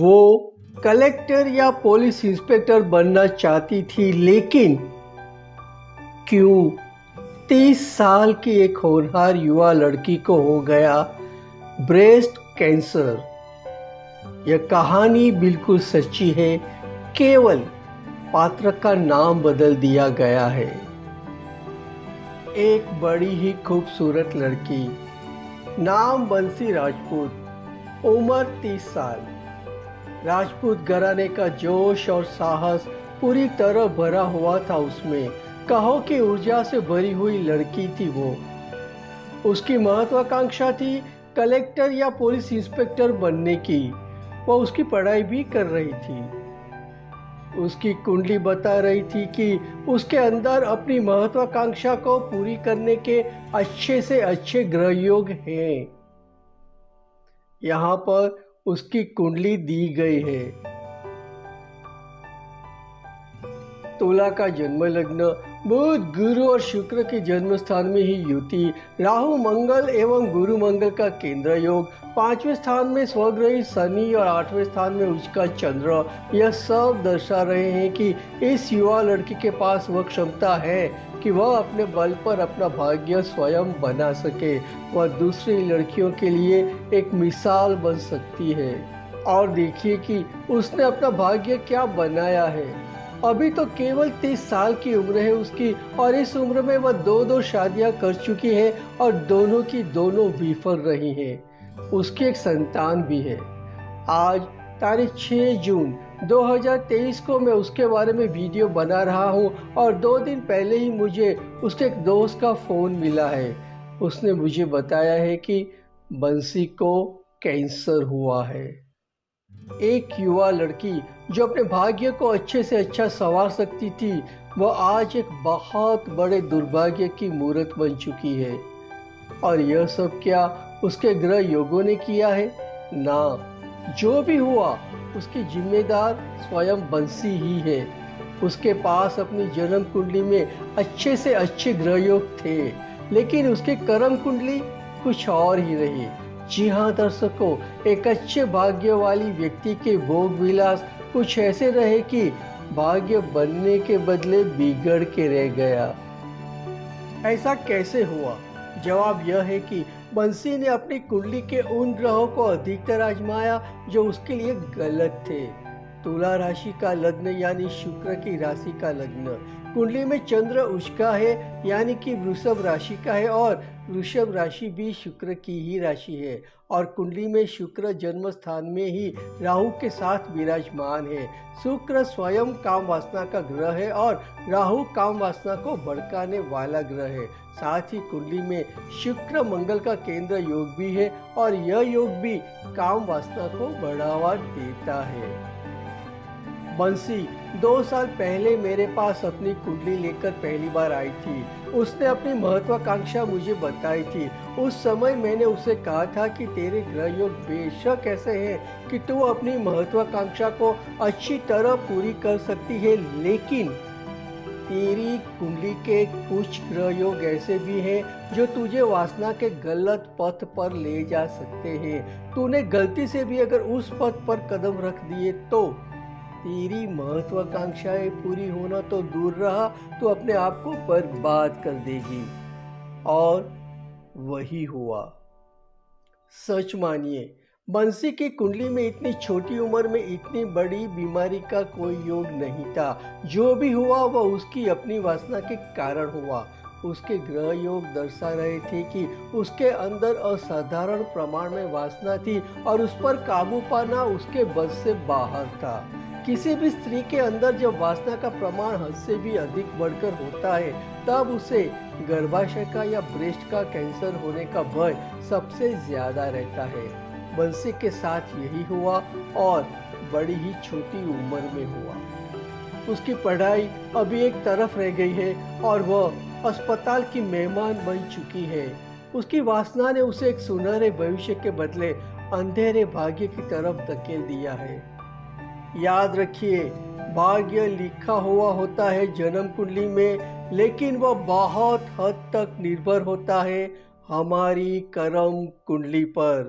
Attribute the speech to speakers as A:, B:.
A: वो कलेक्टर या police inspector बनना चाहती थी, लेकिन क्यों 30 साल की एक होनहार युवा लड़की को हो गया ब्रेस्ट कैंसर। यह कहानी बिल्कुल सच्ची है, केवल पात्र का नाम बदल दिया गया है। एक बड़ी ही खूबसूरत लड़की, नाम बंसी राजपूत, उम्र 30 साल। राजपूत घराने का जोश और साहस पूरी तरह भरा हुआ था उसमें। कहो कि ऊर्जा से भरी हुई लड़की थी वो। उसकी महत्वाकांक्षा थी कलेक्टर या पुलिस इंस्पेक्टर बनने की। वह उसकी पढ़ाई भी कर रही थी। उसकी कुंडली बता रही थी कि उसके अंदर अपनी महत्वाकांक्षा को पूरी करने के अच्छे से अच्छे ग्रह योग हैं। यहाँ पर उसकी कुंडली दी गई है। तुला का जन्म लग्न बुध, गुरु और शुक्र के जन्म स्थान में ही युति, राहु मंगल एवं गुरु मंगल का केंद्र योग, 5वें स्थान में स्वग्रही शनि और 8वें स्थान में उसका चंद्र। यह सब दर्शा रहे हैं कि इस युवा लड़की के पास वह क्षमता है कि वह अपने बल पर अपना भाग्य स्वयं बना सके। वह दूसरी लड़कियों के लिए एक मिसाल बन सकती है। और देखिए कि उसने अपना भाग्य क्या बनाया है। अभी तो केवल 30 साल की उम्र है उसकी, और इस उम्र में वह दो शादियां कर चुकी है और दोनों की दोनों विफल रही हैं। उसकी एक संतान भी है। आज तारीख 6 जून 2023 को मैं उसके बारे में वीडियो बना रहा हूँ, और 2 दिन पहले ही मुझे उसके एक दोस्त का फ़ोन मिला है। उसने मुझे बताया है कि बंसी को कैंसर हुआ है। एक युवा लड़की जो अपने भाग्य को अच्छे से अच्छा संवार सकती थी, वह आज एक बहुत बड़े दुर्भाग्य की मूर्त बन चुकी है। और यह सब क्या उसके ग्रह योगों ने किया है? ना, जो भी हुआ उसकी जिम्मेदार स्वयं बंसी ही है। उसके पास अपनी जन्म कुंडली में अच्छे से अच्छे ग्रह योग थे, लेकिन उसकी कर्म कुंडली कुछ और ही रही। जी हाँ दर्शकों, एक अच्छे भाग्य वाली व्यक्ति के भोग विलास कुछ ऐसे रहे कि भाग्य बनने के बदले बिगड़ के रह गया। ऐसा कैसे हुआ? जवाब यह है कि बंसी ने अपनी कुंडली के उन ग्रहों को अधिकतर आजमाया जो उसके लिए गलत थे। तुला राशि का लग्न यानी शुक्र की राशि का लग्न, कुंडली में चंद्र उसका है यानी कि वृषभ राशि का है, और वृषभ राशि भी शुक्र की ही राशि है। और कुंडली में शुक्र जन्म स्थान में ही राहु के साथ विराजमान है। शुक्र स्वयं काम वासना का ग्रह है और राहु काम वासना को भड़काने वाला ग्रह है। साथ ही कुंडली में शुक्र मंगल का केंद्र योग भी है, और यह योग भी काम वासना को बढ़ावा देता है। बंसी 2 साल पहले मेरे पास अपनी कुंडली लेकर पहली बार आई थी। उसने अपनी महत्वाकांक्षा मुझे बताई थी। उस समय मैंने उसे कहा था कि तेरे ग्रह योग बेशक ऐसे हैं कि तू अपनी महत्वाकांक्षा को अच्छी तरह पूरी कर सकती है, लेकिन तेरी कुंडली के कुछ ग्रह योग ऐसे भी हैं जो तुझे वासना के गलत पथ पर ले जा सकते हैं। तूने गलती से भी अगर उस पथ पर कदम रख दिए तो तेरी महत्वाकांक्षाएं पूरी होना तो दूर रहा, तो अपने आप को बर्बाद कर देगी। और वही हुआ। सच मानिए, बंसी की कुंडली में इतनी छोटी उम्र में इतनी बड़ी बीमारी का कोई योग नहीं था। जो भी हुआ वह उसकी अपनी वासना के कारण हुआ। उसके ग्रह योग दर्शा रहे थे कि उसके अंदर असाधारण प्रमाण में वासना थी, और उस पर काबू पाना उसके बस से बाहर था। किसी भी स्त्री के अंदर जब वासना का प्रमाण हद से भी अधिक बढ़कर होता है, तब उसे गर्भाशय का या ब्रेस्ट का कैंसर होने का भय सबसे ज्यादा रहता है। बंसी के साथ यही हुआ, और बड़ी ही छोटी उम्र में हुआ। उसकी पढ़ाई अभी एक तरफ रह गई है और वह अस्पताल की मेहमान बन चुकी है। उसकी वासना ने उसे एक सुनहरे भविष्य के बदले अंधेरे भाग्य की तरफ धकेल दिया है। याद रखिए, भाग्य लिखा हुआ होता है जन्म कुंडली में, लेकिन वह बहुत हद तक निर्भर होता है हमारी कर्म कुंडली पर।